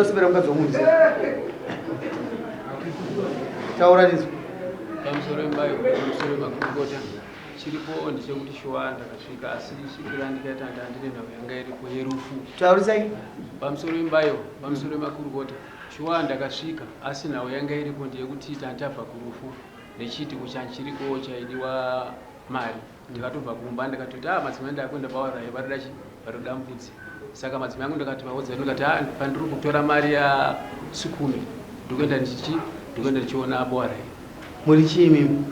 usipera mukadzi womunhu taura ndizvo pamusoro wembayo pamusoro wemakurukota chiripo ndechekuti shuwa ndakasvika asi svikira ndikaita ndandine nhau yanga iripo yerufu taurisai pamusoro wembayo pamusoro wemakurukota shuwa ndakasvika asi nhau yanga iripo ndeyekuti tandabva kurufu nechitiko chanchiriko chaidiwa mari ndikatobva kumba ndikatoti madzimai ndakwenda pawarai varida mbudzi saka madzimai angu ndikati vaudza ndikati pandiri kutora mari ya 10 ndikuenda ndichiona bowarai muri chii mimi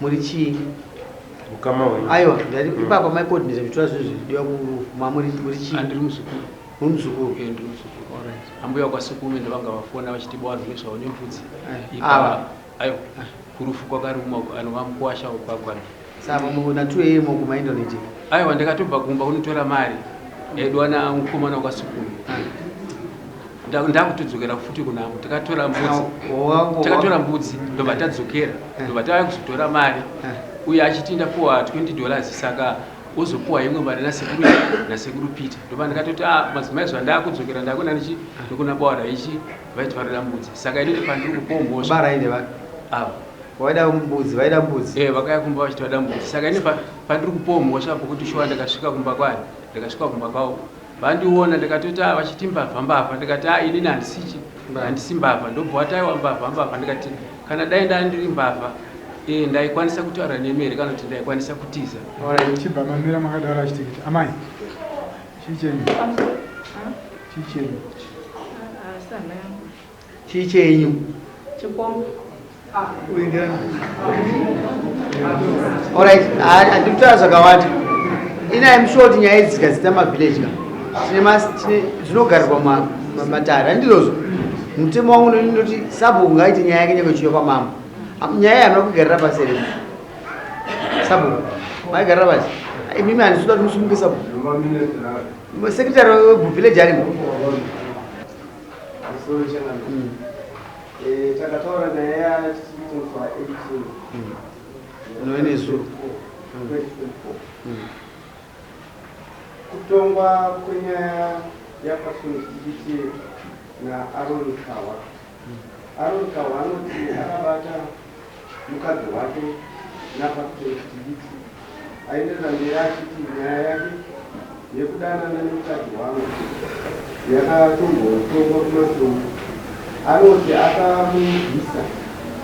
muri chii ukama wewe aiwa ndari ipapa mai coordinator vitwa zvo zvidiwa kurufu muri chii andiri muzukuru muri muzukuru ndiri muzukuru ambuya kwasukumi ndavanga vafona vachitibawa zvesvao nemvudzi ava aiwa kurufu kwakaruma anovamukwasha ukwagwana saka muna 2 kumaindonet aiwa ndikatobva kumba kunotora mari yaidwana mukomana wakasukumi ndakutodzokera futi kunamo takatora mbudzi ndobva tadzokera ndobva tava kuzotora mari uye achitinda puwa $20 saka uzopuwa imwe mari nasekuru Peter ndobva ndikatoti madzimai zvandakudzokera ndakona ndikuna bawara ichi vaitwarira mbudzi saka ini pandiri kupomhosva barainde vaka vaida mbudzi vakaya kumba vachiti vada mbudzi saka ini pandiri kupomhosva pokuti shuwa ndikasvika kumba kwani ndikasvika kumba kwavo vandiona ndikatoti vachiti mbavha ndikati inini handisi mbavha ndobva wataiwa mbavha ndikati kana dai ndandiri mbavha ndaikwanisa kutaura nemere kana kuti ndaikwanisa kutiza chibva mamira makadaura chitikiti amai chii chenyu alright handikutaura zvakawanda inai mushoti nyaya idzi dzikazita mavhileji zvinogarirwa matare handizvozvo mutemo wangu noti sabhuku ngaite nyaya yake nyangechiyo pamambo nyaya hamuna kugarira pasi here sabhuku maigarira pasi imimi handisuda kuti musimuke sabhuku sekretary webhuvhileji arimo takataura nyaya chitinofa 18 noine zuru kutongwa kwenyaya yapasonitikiti naAron Kawa. Aron Kawa anoti akabata mukadzi wake napasonitikiti aenderera mberi achiti nyaya yake yekudanana nemukadzi wangu yakatombotongwa kumasoro. Anoti akamubvisa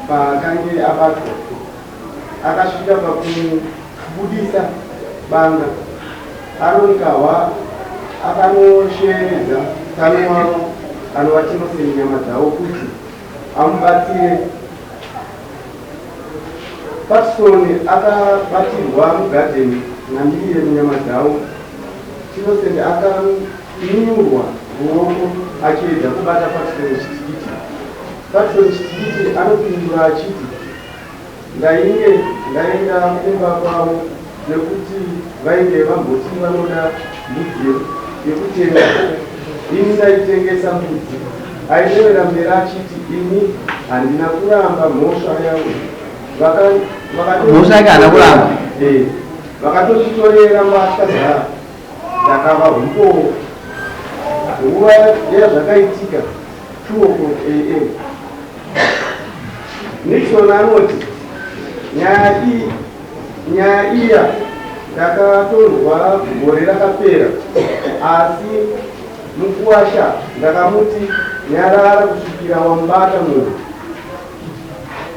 paakange abatwa akasvika pakubudisa banga. Aron Kawa akanosheredza kane wavo anovachinoseni nyama dzavo kuti amubatsire. Patisoni akabatirwa mugadheni nambiri yemunyama dzavo. Chinoseni akaminyurwa ruoko achiedza kubata Patisoni chitikiti. Patisoni chitikiti anopindura achiti ndaenda kumba kwavo nekuti vainge vamboti vanoda mbudzi yekutenga. Ini ndaitengesa mbudzi. Aitevera mberi achiti ini handina kuramba mhosva yangu. mhosva yake haana kuramba vakatotitorera mbatya dzakava huko nguva yazvakaitika 2 AM. Nixon anoti nyaya iya ndakatorwa gore rakapera asi mukuwasha ndakamuti nyarara kusvikira wambata munhu.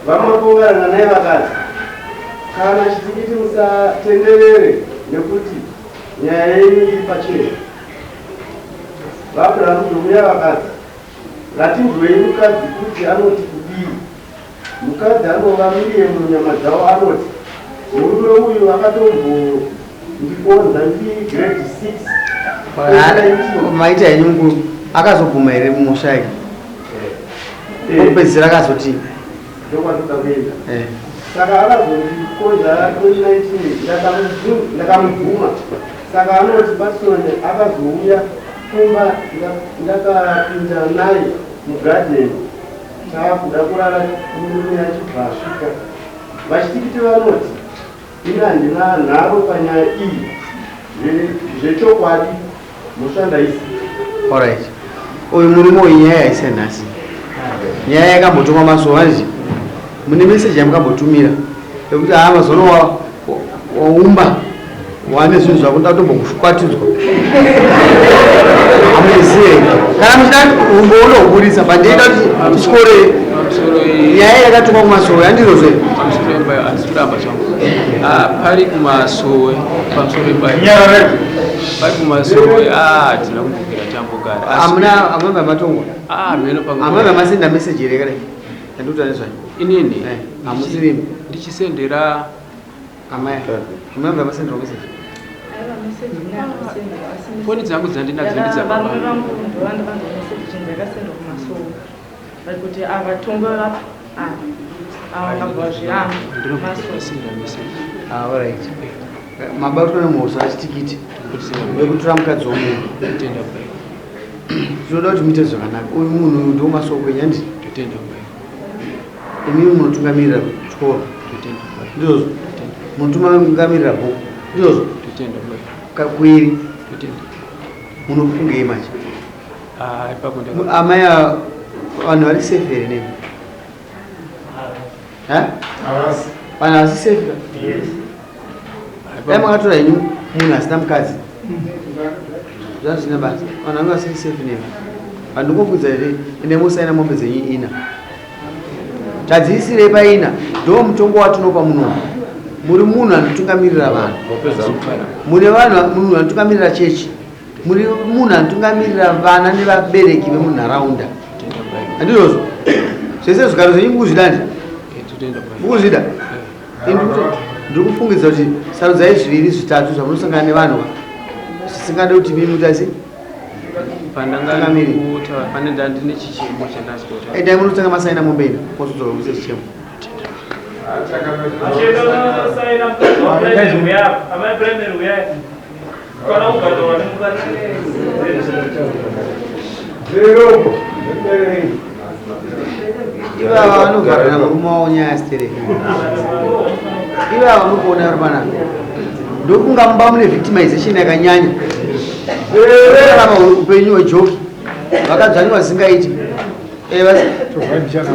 Vamapongana naye vakati kana chitikiti musatenderere nekuti nyaya yenyu iri pachena. Vabhuramu ndomuya vakati ngatinzwei mukadzi kuti anoti kudii. Mukadzi anova miriye munyama dzavo anoti murume uyu akatombondikonza ndiri grade 6 maita yenyungu akazoguma here mumhosva yake opedzisira akazoti ndokwatoda kuenda. Saka akazondikonza 2019 ndakamubvuma. Saka anoti Patisoni akazouya kumba ndakapinda naye mugadheni taakuda kurara murume achibva asvika. Vachitikiti vanoti ini handina nharo panyaya iyi zvechokwadi mhosva ndaisi. alright uyu murume uyu nyaya yaisenhasi nyaya yakambotongwa mazuva anzi mune meseji yamukambotumira yekuti mazuva waumba wane zvinhu zvakuda kutombokwatidzwa amuzive kana muchida umbounobudisa pandeida kuti tichikore nyaya yakatumwa kumasowe yandirozve pari kumasowe pamusoro pari kumasowe tina kumbukira tambogara amwemba matongwa amwemba masenda meseji here kare yandikutariswa inini hamusirimi ndichisendera amaya amwemba masendera meseji foni dzangu dzandinadzo ndidzababa kuti avatongo alright mabatwa nemhosva achitikiti wekutora mukadzi womunhu zvinoda kuti muite zvakanaka uyu munhu uyu ndo masoko enyandi imimi munotungamirira chikoro ndizvo munotungamirira bhuku ndizvo kakwiri munofungei manje amaya vanhu vari safe here nemi vanhu havasi safe dai makatora henyu munhu asina mukadzi zvazvo zvine basa vanhu vange vasiri safe nemi vanhu ndingobvudza here ende musaina mombe dzenyu ina tadziisirei paina ndo mutongo watinopa muno muri munhu anotungamirira vanhu mune munhu anotungamirira chechi muri munhu anotungamirira vana nevabereki vemunharaunda handizvozvo zvese zvigaro zvenyu mukuzvidandi mukuzvida ndiri kufungidza kuti sarudzai zviviri zvitatu zvamunosangana nevanhu zvisingade kuti mimutasi dai munotanga masaina mombeina kozodzora kuse chichemo ivava vanovharana murume wavo nyaya yasitereka ivava mukuona vari panapa ndokunga mumba mune victimization yakanyanya upenyu hwejoki vakadzvanywa zvisingaiti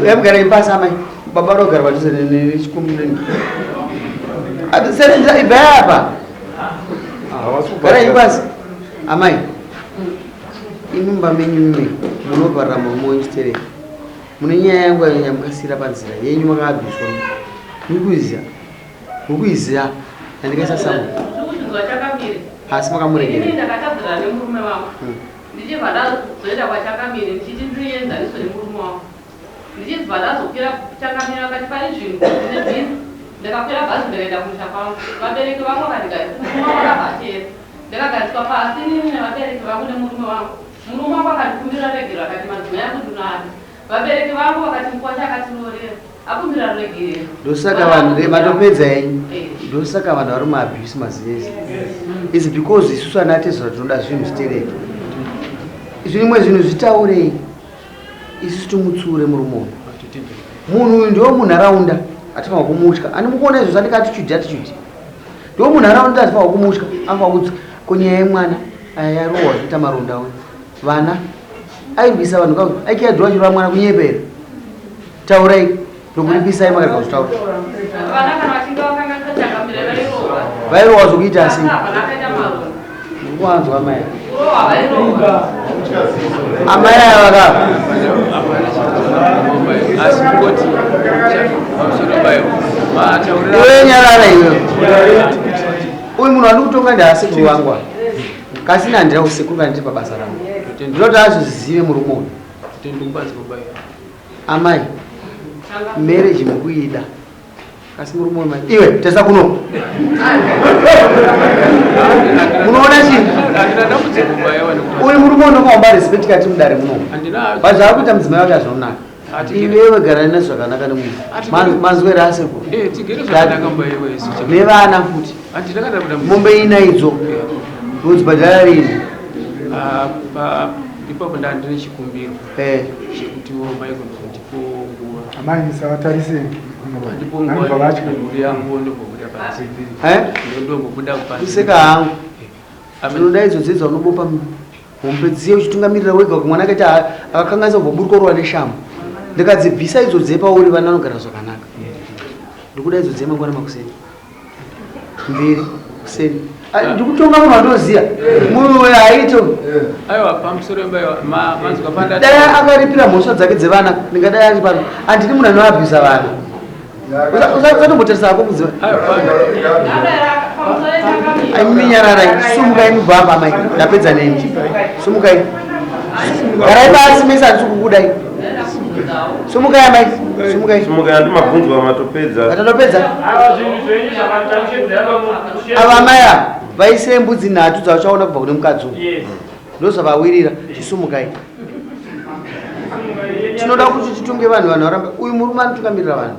emugara impasa amai baba rogara padhuze nechikumbu ibvai apa garai pasi amai imimba menyu mime munovharira murume wenyu chitereka mune nyaya yangu yamukasira panzira yenyu makabviswa mukuiziva yandikaisa samu asi makamuregera ndichibva ndazoenda kwachakamire ndichiti ndinoenzaniswa nemurume wangu ndichibva ndazokwira chakamira vakati pane zvinhu zvinebhini ndakakwira bhazi ndikaenda kumusha kwangu vabereki vangu vakandikaimurume ndakagariswa pasi nini nevabereki vangu nemurume wangu murume wangu akandikumbira regero akati madzimai akundunani vabereki vangu vakati mukwasha akatirorera akumbira ruregerero ndosaka vanhu matopedza yenyu ndosaka vanhu vari muabuse maziyezi is because isusu ana atezora tinoda zvinhu zvitereke zvimwe zvinhu zvitaurei isusu timutsure murume munhu uyu ndiwo munharaunda atifanwa kumutya animukuona izvo zvandikatitude attitude ndiwo munharaunda atifanwa kumutya afanwa kudza konyaya yemwana aya yarohwa zvita maronda we vana airwisa vanhu kao aikiyadhura chiro vamwana kunyepera taurai ndokuribisai makarika kuzvitaura vairohwa zvokuita asi ndikuwanzwa amai amai avaka iwe nyarara iwe uyu munhu wandi kutonga ndeasekuru wangu kasina handira kusekuru kaniti pabasa rangu ndinoti azvizive murume uyu amai marriage mukuida kasi murume uyu iwe tesa kuno munoona chinhu uyu murume unokaumba respect kati mudare muno bazvava kuita mudzimai wake azvinonaka iwewe gara nezvakanaka nemunhu manzwere asekuru nevana futi mombe inaidzo udzibhadhara rini ipapo ndandine chikumbiro chekutiwo maikondipo nguva amai savatarise ndipo nguva yangu ndimbobuda pasi ndombobuda pasi kuseka hangu zvinoda idzo dzedza unobopa mombe dziye uchitungamirira wega kumwana akaiti akakanganisa kuburukorowa neshambo ndikadzibvisa idzo pauri vana vanogara zvakanaka ndikuda idzo dzemangwana makuseni mbiri kuseni ndikutonga munhu anoziya munhu haito aiwa pamusoro mbaiwa manzwa panda dai akaripira mhosva dzake dzevana ndingadai ari pano handini munhu anoabvisa vana usatombotarisa ako kuziva aiminyarai sumukai mubvamba mai ndapedza nemi sumukai garai pasi mese handisi kukudai sumukai mai sumukai andimabvunzwa matopedza atatopedza ava maya vaisire mbudzi nhatu dzavachaona kubva kune mukadzi ndozvavawirira chisumukai tinoda kuti titunge vanhu varamba uyu murume anotungamirira vanhu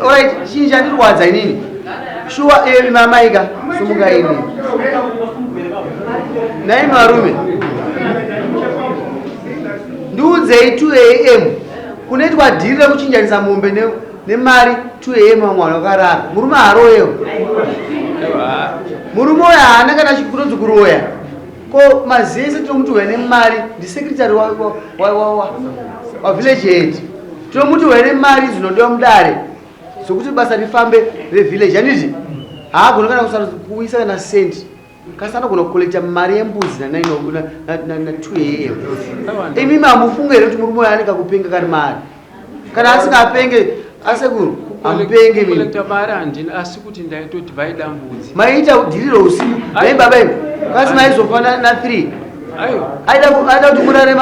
orit chinji chandirwadza inini shuwa mamaika sumukai inini naimi varume ndiudzei 2 am kunoitwa dhiri rekuchinjanisa mombe nemari 2 am vamwana vakarara murume haroyewo murume uyo haana kana chikunonzi kuroya ko mazese tinomuti uya nemari ndisekretary wavillage head tinomuti uya nemari dzinodiwa mudare zokuti basa rifambe revillage handiti haagona kana kuisa kana sendi kasi anogona kukolekta mari yembudzi na 2 am imi mamufunga here kuti murume uyo anenge kupenga kari mari kana asingapenge asekuru amupenge mimi mari handini asi kuti ndaitodhivaida mbudzi maita dhiriro usiku naibaba imi kasi maizofana na 3 aida kuti murare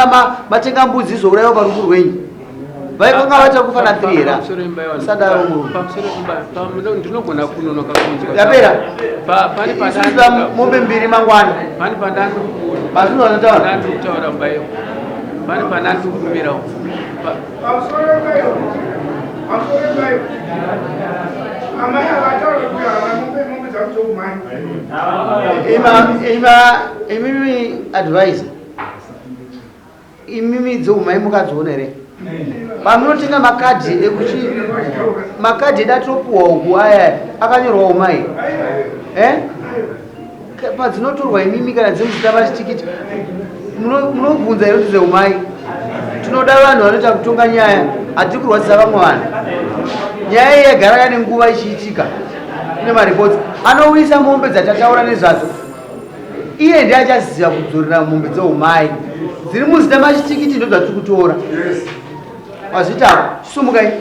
matenga mbudzi izouraiwa parufu rwenyu vaikanga vaita kufa na 3 era sadaro murume ndinogona kunonoka kunzwa yapera isuipa mombe 2 mangwana pani pandandikutaura mbayo pani pandandikumbirawo imimi advisor imimi dzoumai mukadziona here pamunotenga makadhi ekuti makadhi edatopuwa uku aya akanyorwa umai padzinotorwa imimi kana dzemuzita vachitikiti munobvunza here kuti zeumai tinoda vanhu vanoita kutonga nyaya hati kurwadzisa vamwe vanhu nyaya iyi yagara yane nguva ichiitika ine maripoti anowisa mombe dzatataura nezvadzo iye ndi achaziva kudzorera mombe dzeumai dziri muzita machitikiti ndo dzatiri kutora wazvitapo sumukai